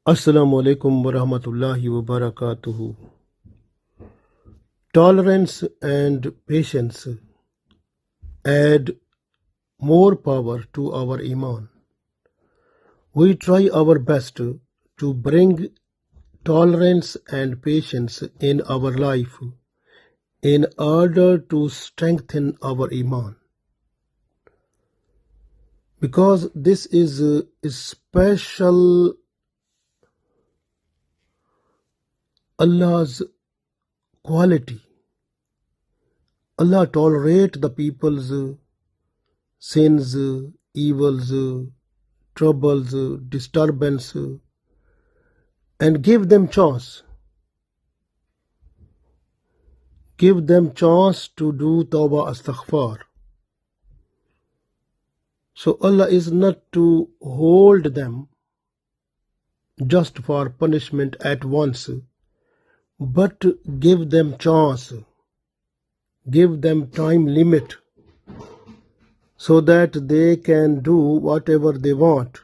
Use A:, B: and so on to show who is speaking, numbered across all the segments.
A: Assalamu alaikum wa rahmatullahi wa barakatuhu. Tolerance and patience add more power to our iman. We try our best to bring tolerance and patience in our life in order to strengthen our iman. Because this is a special Allah's quality. Allah tolerate the people's sins, evils, troubles, disturbance, and give them chance. Give them chance to do tawbah astaghfar. So Allah is not to hold them just for punishment at once, but give them chance, give them time limit, so that they can do whatever they want.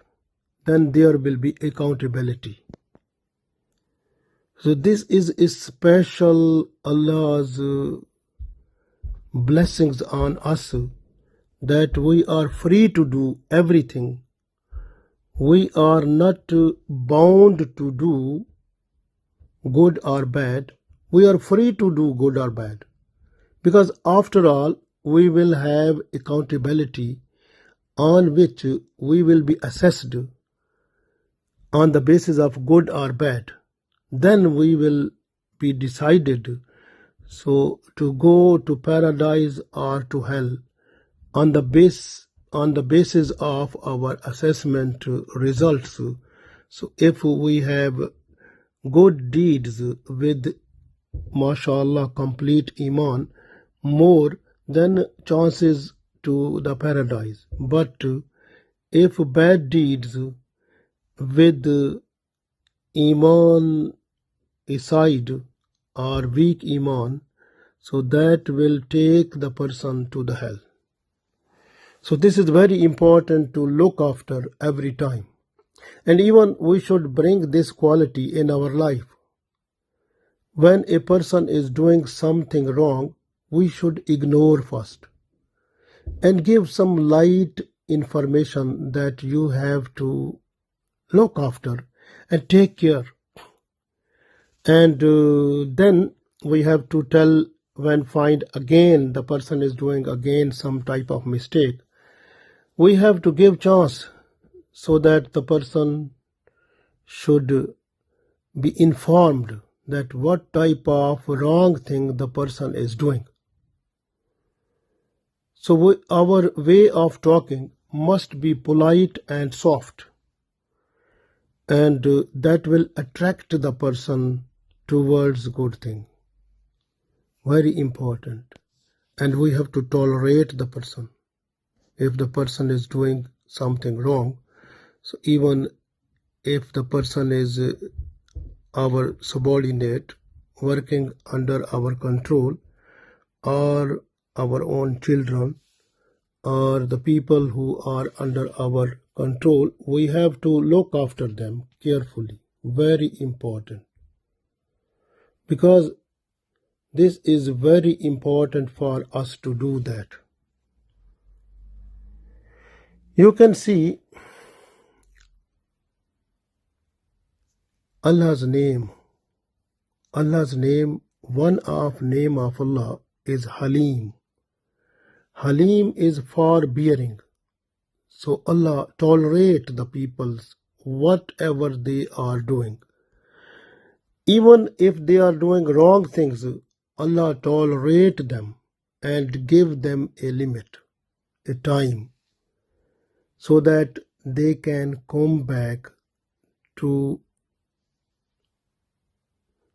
A: Then there will be accountability. So this is a special Allah's blessings on us, that we are free to do everything. We are not bound to do good or bad. We are free to do good or bad, because after all we will have accountability on which we will be assessed on the basis of good or bad. Then we will be decided so to go to paradise or to hell on the basis of our assessment results. So if we have good deeds with mashallah complete iman, more than chances to the paradise. But if bad deeds with iman aside or weak iman, so that will take the person to the hell. So this is very important to look after every time. And even we should bring this quality in our life. When a person is doing something wrong, we should ignore first and give some light information that you have to look after and take care. And then we have to tell when find again the person is doing again some type of mistake. We have to give chance so that the person should be informed that what type of wrong thing the person is doing. So our way of talking must be polite and soft, and that will attract the person towards good thing. Very important. And we have to tolerate the person. If the person is doing something wrong, so even if the person is our subordinate working under our control, or our own children, or the people who are under our control, we have to look after them carefully. Very important. Because this is very important for us to do that. You can see Allah's name. Allah's name, one of name of Allah is Haleem. Haleem is forbearing. So Allah tolerate the peoples whatever they are doing. Even if they are doing wrong things, Allah tolerate them and give them a limit, a time, so that they can come back to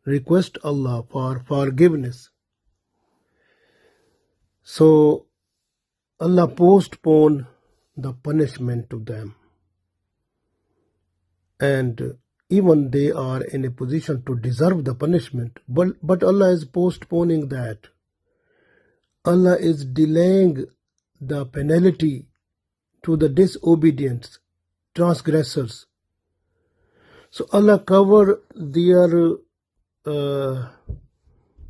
A: request Allah for forgiveness. So Allah postpone the punishment to them, and even they are in a position to deserve the punishment, but Allah is postponing that. Allah is delaying the penalty to the disobedient transgressors, So Allah cover their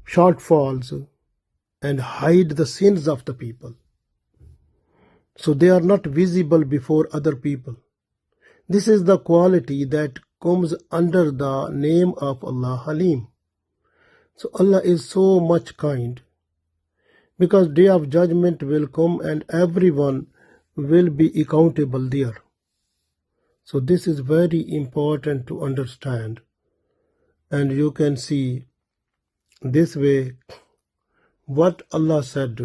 A: shortfalls and hide the sins of the people. So they are not visible before other people. This is the quality that comes under the name of Allah Haleem. So Allah is so much kind, because day of judgment will come and everyone will be accountable there. So this is very important to understand, and you can see this way what Allah said,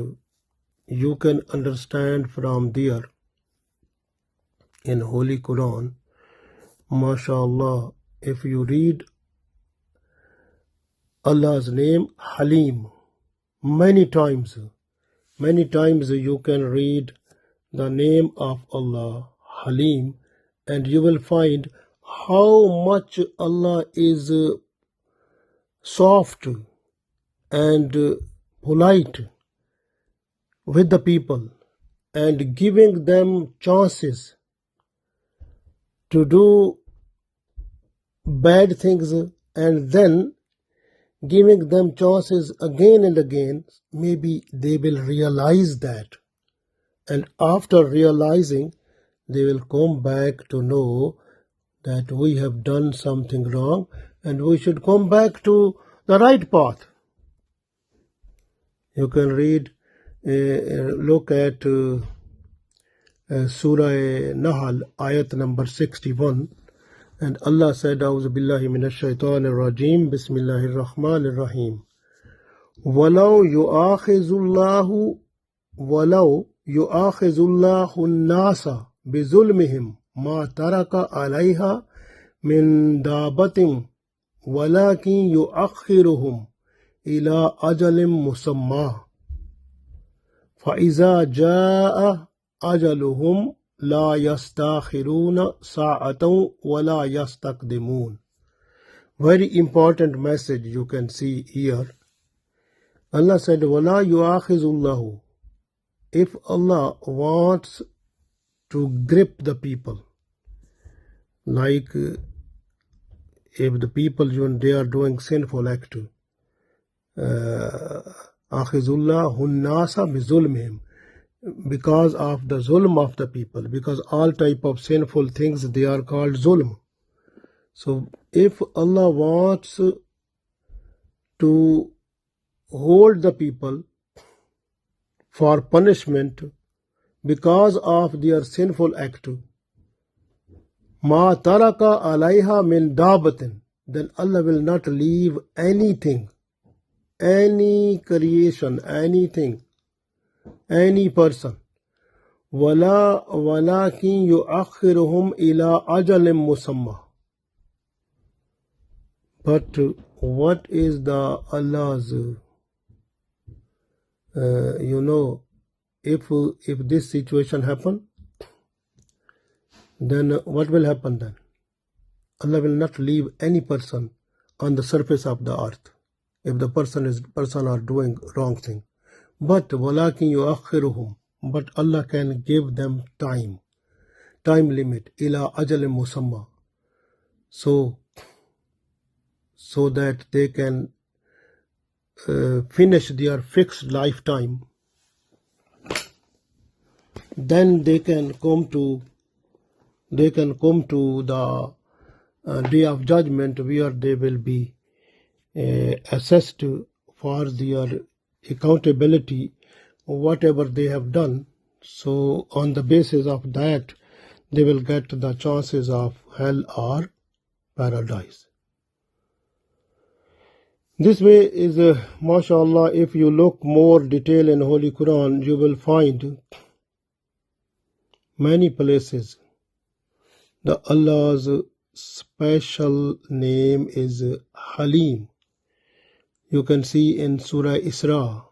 A: you can understand from there in Holy Quran. MashaAllah, if you read Allah's name Haleem many times you can read the name of Allah Haleem, and you will find how much Allah is soft and polite with the people and giving them chances to do bad things, and then giving them chances again and again. Maybe they will realize that, and after realizing they will come back to know that we have done something wrong and we should come back to the right path. You can read, look at Surah Nahl, ayat number 61. And Allah said, A'udhu billahi minash shaitanir rajim, Bismillahir Rahmanir Rahim. وَلَوْ يُؤَاخِذُ اللَّهُ النَّاسَ بِظُلْمِهِمْ مَا تَرَكَ عَلَيْهَا مِنْ دَابَةٍ وَلَكِنْ يُؤَخِّرُهُمْ إِلَىٰ أَجَلٍ مُّسَمًّى فَإِذَا جَاءَ أَجَلُهُمْ لَا يَسْتَأْخِرُونَ سَاعَةً وَلَا يَسْتَقْدِمُونَ. Very important message you can see here. Allah said, وَلَا يُؤَاخِذُ اللَّهُ. If Allah wants to grip the people, like if the people they are doing sinful act, أَخِذُ اللَّهُ النَّاسَ بِظُلْمِهِمْ, because of the zulm of the people, because all type of sinful things they are called zulm. So if Allah wants to hold the people for punishment because of their sinful act, ma taraka alayha min dabatin, then Allah will not leave anything, any creation, anything, any person. وَلَكِنْ يُؤَخِّرُهُمْ إِلَىٰ أَجَلٍ مُّسَمًّى. But what is the Allah's, if this situation happen, then what will happen then? Allah will not leave any person on the surface of the earth if the person are doing wrong thing. But وَلَكِنْ يُؤَخِّرُهُمْ, but Allah can give them time limit, إِلَىٰ أَجَلٍ مُّسَمًّى, so that they can finish their fixed lifetime. Then they can come to the day of judgment, where they will be assessed for their accountability, whatever they have done. So on the basis of that, they will get the chances of hell or paradise. This way is, mashallah, if you look more detail in Holy Quran, you will find many places the Allah's special name is Haleem. You can see in Surah Isra,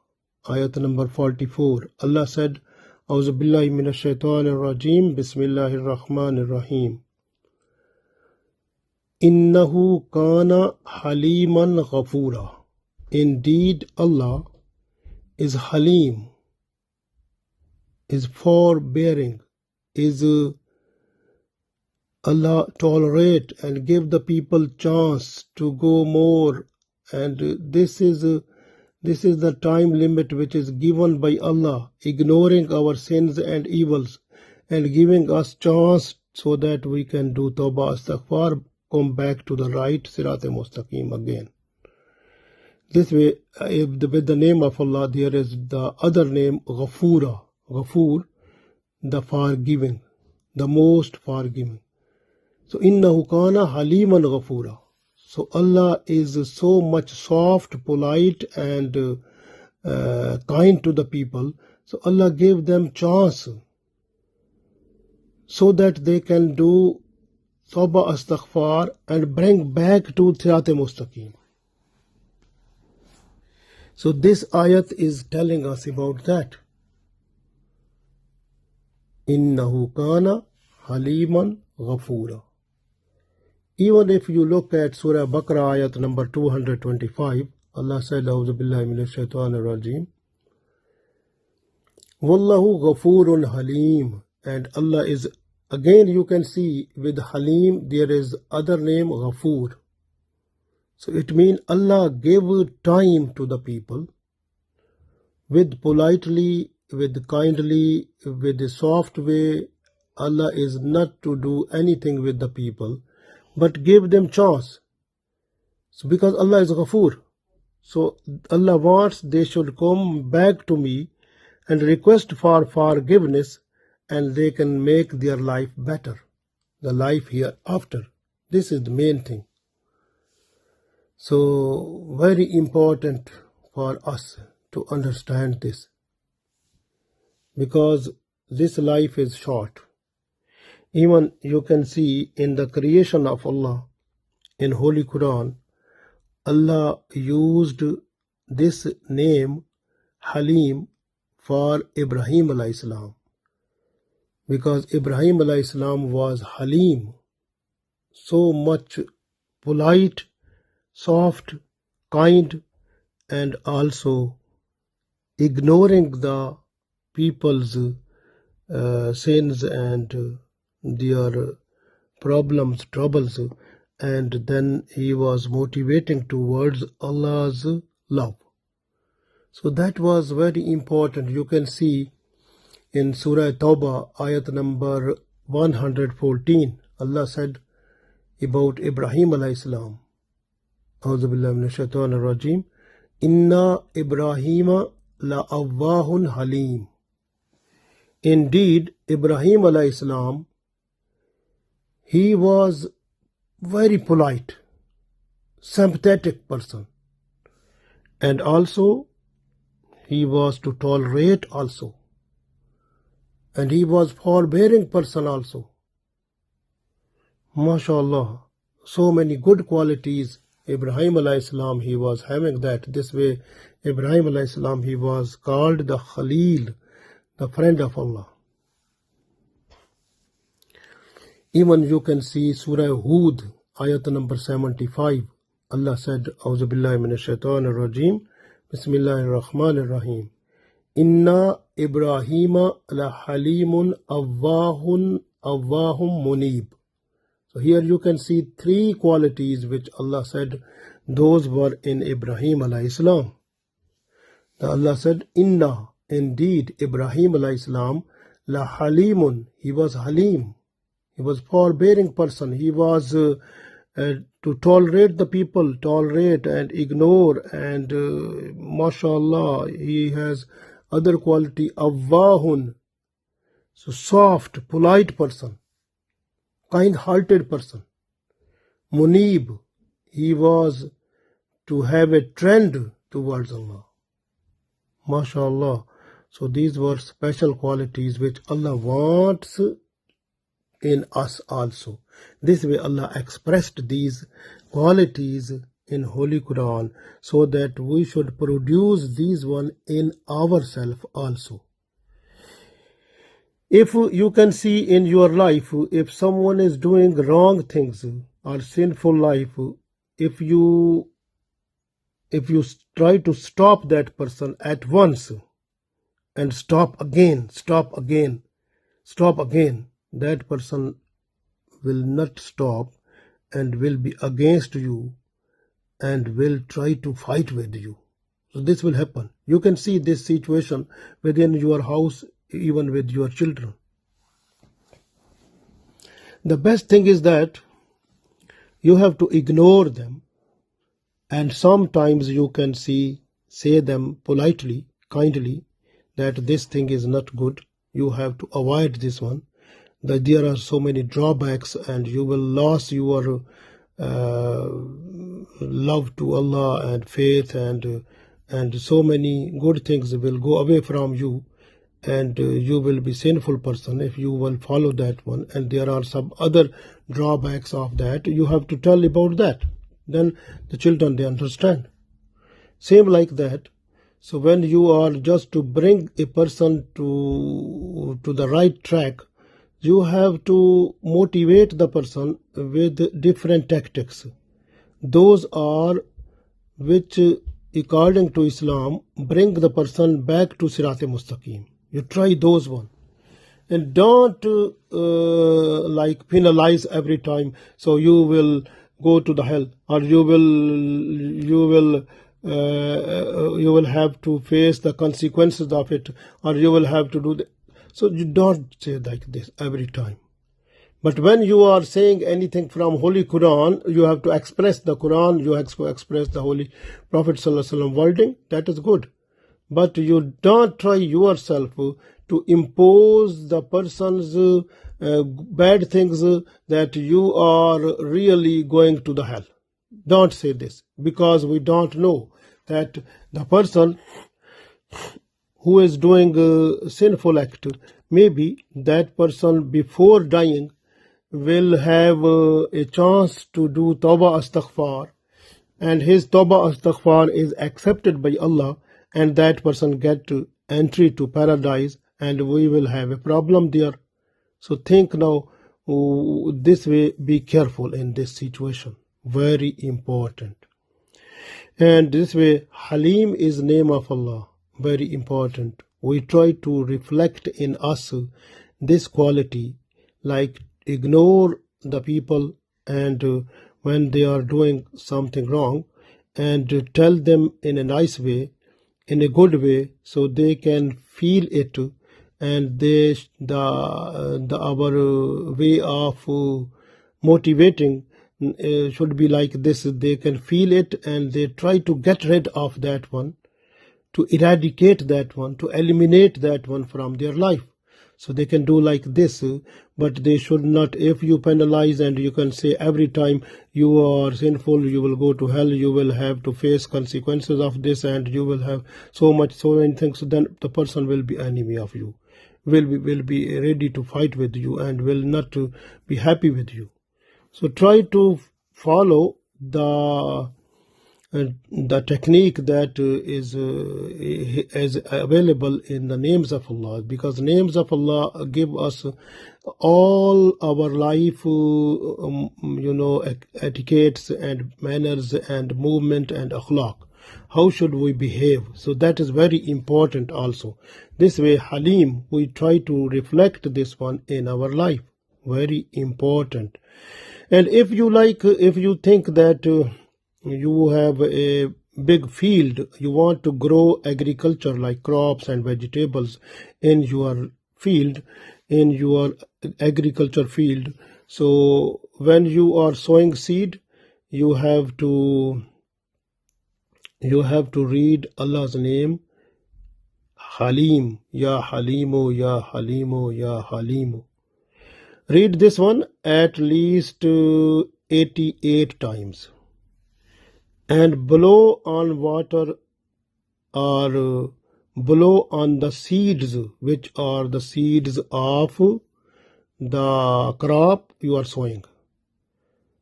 A: ayat number 44. Allah said, A'udhu billahi minash shaitanir rajim, Bismillahir Rahmanir Rahim. Innahu kana haliman ghafura. Indeed, Allah is Haleem, is forbearing, is Allah tolerate and give the people chance to go more, and this is the time limit which is given by Allah, ignoring our sins and evils and giving us chance so that we can do tawbah astaghfar, come back to the right sirat-e-mustaqim again. This way, with the name of Allah, there is the other name Ghafura, Ghafur, the forgiving, the most forgiving. So innahu kana haliman ghafura. So Allah is so much soft, polite, and kind to the people. So Allah gave them chance so that they can do tawbah astaghfar and bring back to sirat-e-mustaqim. So this ayat is telling us about that. Innahu kana haliman ghafura. Even if you look at Surah Baqarah ayat number 225, Allah said, A'udhu billahi minash shaitanir rajim, Wallahu ghafurun halim. And Allah is, again you can see with Haleem there is other name Ghafur. So it means Allah gave time to the people with politely, with kindly, with a soft way. Allah is not to do anything with the people, but give them chance. So because Allah is Ghafur, so Allah wants they should come back to me and request for forgiveness, and they can make their life better, the life hereafter. This is the main thing. So very important for us to understand this, because this life is short. Even you can see in the creation of Allah in Holy Quran, Allah used this name Haleem for Ibrahim alayhi salam, because Ibrahim alayhi salam was Haleem, so much polite, soft, kind, and also ignoring the people's sins and their problems, troubles, and then he was motivating towards Allah's love. So that was very important. You can see in Surah Tawbah, ayat number 114, Allah said about Ibrahim alayhi salam, A'udhu billahi minash shaitanir rajim, Inna Ibrahima la'awwahun halim. Indeed, Ibrahim alayhi salam, he was very polite, sympathetic person, and also he was to tolerate also, and he was forbearing person also. MashaAllah, so many good qualities Ibrahim alayhi salam he was having that. This way Ibrahim alayhi salam he was called the Khalil, the friend of Allah. Even you can see Surah Hud, ayat number 75. Allah said, A'udhu billahi minash shaitanir rajim, Bismillahir Rahmanir Rahim. Inna Ibrahima la halimun awwahum munib. So here you can see three qualities which Allah said those were in Ibrahim alayhi salam. Allah said, Inna, indeed Ibrahim alayhi salam, la halimun, he was Haleem. He was forbearing person. He was to tolerate the people, tolerate and ignore, and mashallah, he has other quality, awwahun, so soft, polite person, kind-hearted person. Munib, he was to have a trend towards Allah. MashaAllah. So these were special qualities which Allah wants in us also. This way Allah expressed these qualities in Holy Quran so that we should produce these one in ourselves also. If you can see in your life, if someone is doing wrong things or sinful life, if you try to stop that person at once and stop again, that person will not stop and will be against you and will try to fight with you. So this will happen. You can see this situation within your house, even with your children. The best thing is that you have to ignore them, and sometimes you can say them politely, kindly, that this thing is not good. You have to avoid this one. That there are so many drawbacks, and you will lose your love to Allah and faith, and so many good things will go away from you, and you will be sinful person if you will follow that one. And there are some other drawbacks of that. You have to tell about that. Then the children, they understand. Same like that. So when you are just to bring a person to the right track, you have to motivate the person with different tactics. Those are which, according to Islam, bring the person back to Sirat-e-Mustaqim. You try those one. And don't like penalize every time. So you will go to the hell, or you will have to face the consequences of it, or you will have to do the. So you don't say like this every time. But when you are saying anything from Holy Quran, you have to express the Quran, you have to express the Holy Prophet ﷺ wording. That is good. But you don't try yourself to impose the person's bad things that you are really going to the hell. Don't say this, because we don't know that the person who is doing a sinful act, maybe that person before dying will have a chance to do tawbah astaghfar, and his tawbah astaghfar is accepted by Allah, and that person get entry to paradise, and we will have a problem there. So think now this way, be careful in this situation. Very important. And this way, Haleem is name of Allah. Very important. We try to reflect in us this quality, like ignore the people, and when they are doing something wrong, and tell them in a nice way, in a good way, so they can feel it, and our way of motivating should be like this. They can feel it, and they try to get rid of that one, to eradicate that one, to eliminate that one from their life. So they can do like this, but they should not. If you penalize and you can say every time you are sinful, you will go to hell, you will have to face consequences of this, and you will have so many things, then the person will be enemy of you, will be ready to fight with you, and will not be happy with you. So try to follow the technique that is available in the names of Allah, because names of Allah give us all our life etiquettes and manners and movement and akhlaq. How should we behave? So that is very important also. This way, Haleem, we try to reflect this one in our life. Very important. And if you think that you have a big field, you want to grow agriculture like crops and vegetables in your field, in your agriculture field. So when you are sowing seed, you have to read Allah's name, Haleem, Ya Haleemo, Ya Haleemo, Ya Haleemo. Read this one at least 88 times. And blow on water, or blow on the seeds, which are the seeds of the crop you are sowing.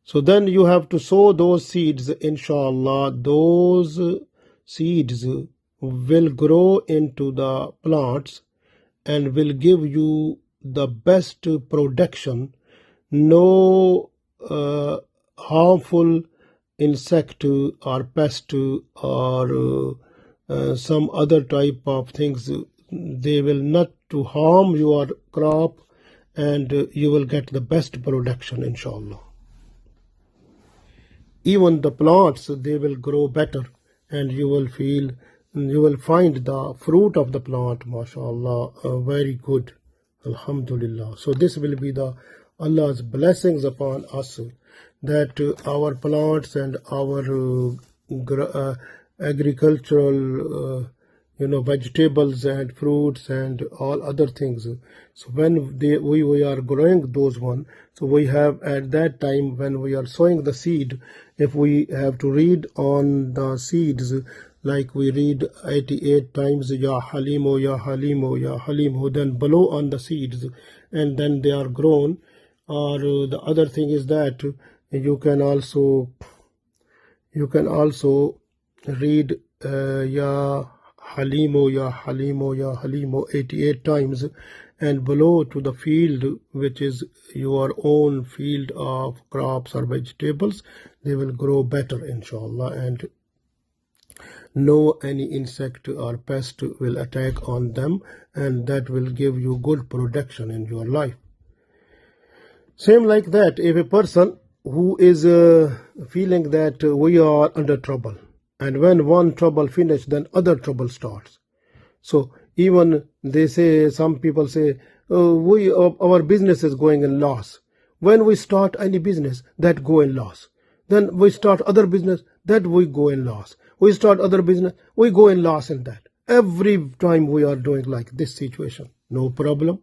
A: So then you have to sow those seeds, inshallah. Those seeds will grow into the plants and will give you the best production. No harmful insect or pest or some other type of things, they will not to harm your crop, and you will get the best production, inshallah. Even the plants, they will grow better, and you will find the fruit of the plant, mashallah, very good, alhamdulillah. So this will be the Allah's blessings upon us, that our plants and our agricultural vegetables and fruits and all other things. So when we are growing those one, so we have at that time when we are sowing the seed, if we have to read on the seeds, like we read 88 times Ya Halimu, Ya Halimu, Ya Halimu, then below on the seeds, and then they are grown. Or the other thing is that you can also read Ya Halimu, Ya Halimu, Ya Halimu 88 times, and below to the field, which is your own field of crops or vegetables, they will grow better, inshallah, and no any insect or pest will attack on them, and that will give you good production in your life. Same like that, if a person who is feeling that we are under trouble, and when one trouble finish, then other trouble starts. So even they say, some people say, our business is going in loss. When we start any business, that go in loss. Then we start other business, that we go in loss. We start other business, we go in loss in that. Every time we are doing like this situation, no problem.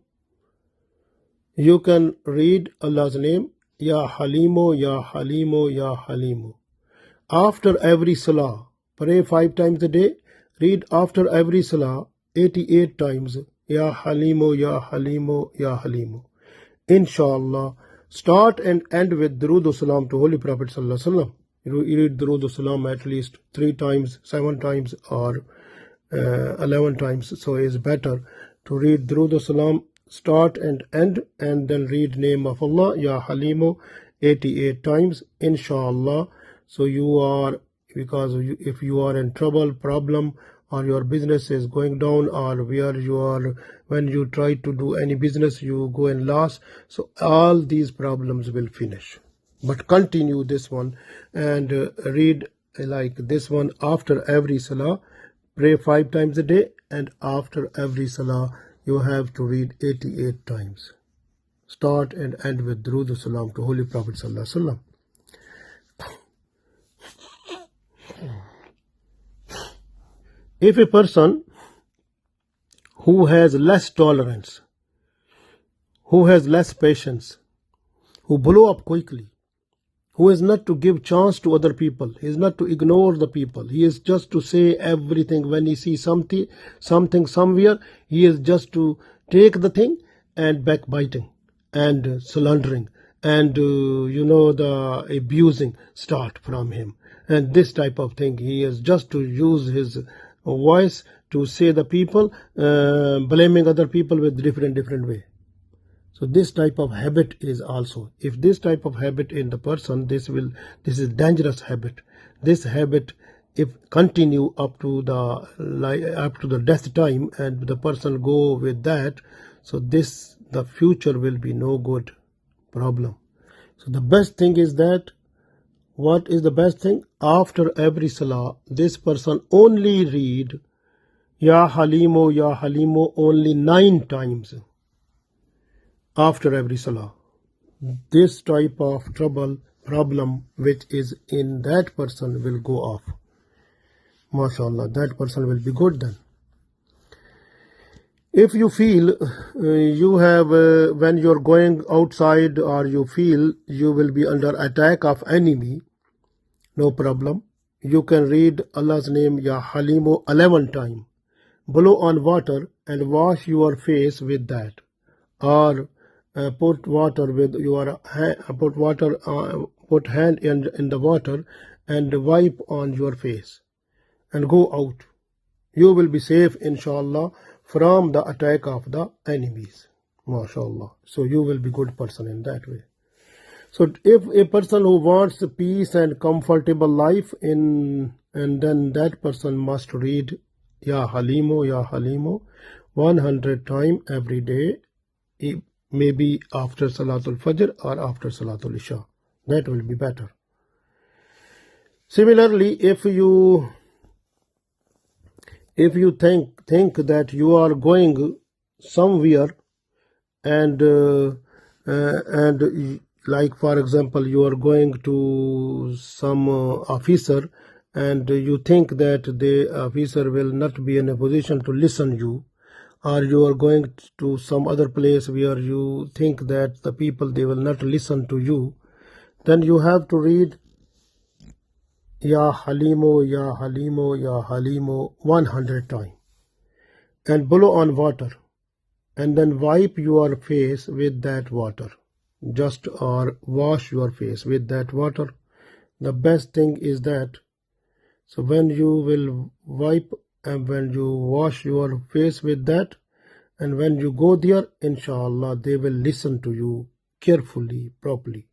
A: You can read Allah's name, Ya Halimu, Ya Halimu, Ya Halimu. After every salah, pray 5 times a day. Read after every salah 88 times, Ya Halimu, Ya Halimu, Ya Halimu. Inshallah, start and end with Durood Salam to Holy Prophet Sallallahu Alaihi Wasallam. You read Durood Salam at least 3 times, 7 times, or 11 times. So it's better to read Durood Salam, start and end, and then read name of Allah, Ya Halimu, 88 times, inshallah. So you are, because if you are in trouble, problem, or your business is going down, or where you are, when you try to do any business, you go in loss. So all these problems will finish. But continue this one and read like this one after every salah. Pray 5 times a day, and after every salah you have to read 88 times. Start and end with Durood Salam to Holy Prophet Sallallahu Alaihi Wasallam. If a person who has less tolerance, who has less patience, who blow up quickly, who is not to give chance to other people, he is not to ignore the people, he is just to say everything when he sees something somewhere, he is just to take the thing, and backbiting and slandering and the abusing start from him, and this type of thing. He is just to use his voice to say the people, blaming other people with different way. So this type of habit is also, if this type of habit in the person, this is dangerous habit. This habit, if continue up to the death time, and the person go with that, so the future will be no good problem. So the best thing is that, what is the best thing? After every salah, this person only read Ya Halimu, Ya Halimu only 9 times after every salah. This type of problem which is in that person will go off. MashaAllah, that person will be good then. If you feel you have, when you're going outside, or you feel you will be under attack of enemy, no problem. You can read Allah's name, Ya Halimu 11 times. Blow on water and wash your face with that. Or put water with your put hand in the water and wipe on your face and go out. You will be safe, inshallah, from the attack of the enemies. MashaAllah. So you will be good person in that way. So if a person who wants peace and comfortable life and then that person must read Ya Halimu, Ya Halimu 100 times every day. maybe after Salatul Fajr or after Salatul Isha. That will be better. Similarly, if you think that you are going somewhere and like for example you are going to some officer and you think that the officer will not be in a position to listen you, or you are going to some other place where you think that the people they will not listen to you, then you have to read Ya Halimo, Ya Halimo, Ya Halimo 100 times and blow on water and then wipe your face with that water, just or wash your face with that water. The best thing is that, so when you will wipe and when you wash your face with that, and when you go there, inshallah, they will listen to you carefully, properly.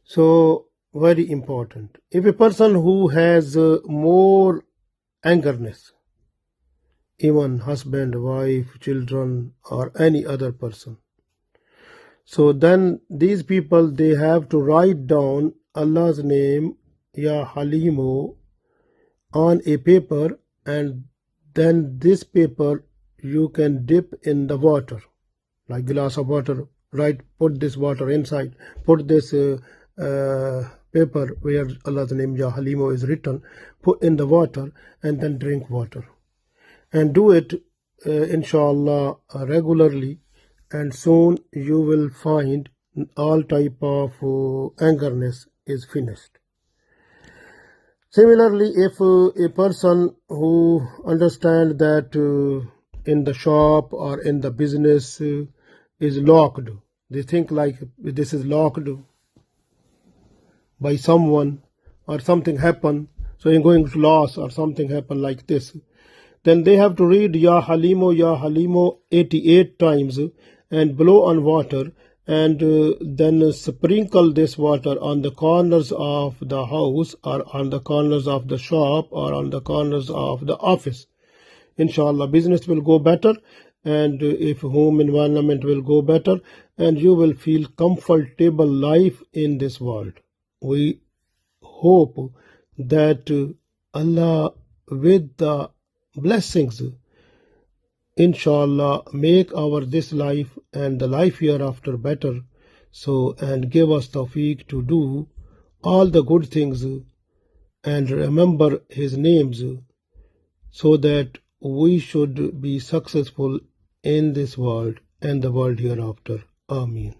A: So, very important. If a person who has more angerness, even husband, wife, children, or any other person, so then these people, they have to write down Allah's name, Ya Halimo, on a paper, and then this paper you can dip in the water, like glass of water, right? Put this water inside, put this paper where Allah's name Ya Halimo is written, put in the water and then drink water. And do it inshallah regularly, and soon you will find all type of angerness is finished. Similarly, if a person who understands that in the shop or in the business is locked, they think like this is locked by someone or something happened, so you're going to loss or something happened like this, then they have to read Ya Halimo 88 times and blow on water, and then sprinkle this water on the corners of the house or on the corners of the shop or on the corners of the office. Inshallah, business will go better, and if home environment will go better, and you will feel comfortable life in this world. We hope that Allah with the blessings inshallah make our this life and the life hereafter better, so and give us tawfiq to do all the good things and remember his names, so that we should be successful in this world and the world hereafter. Ameen.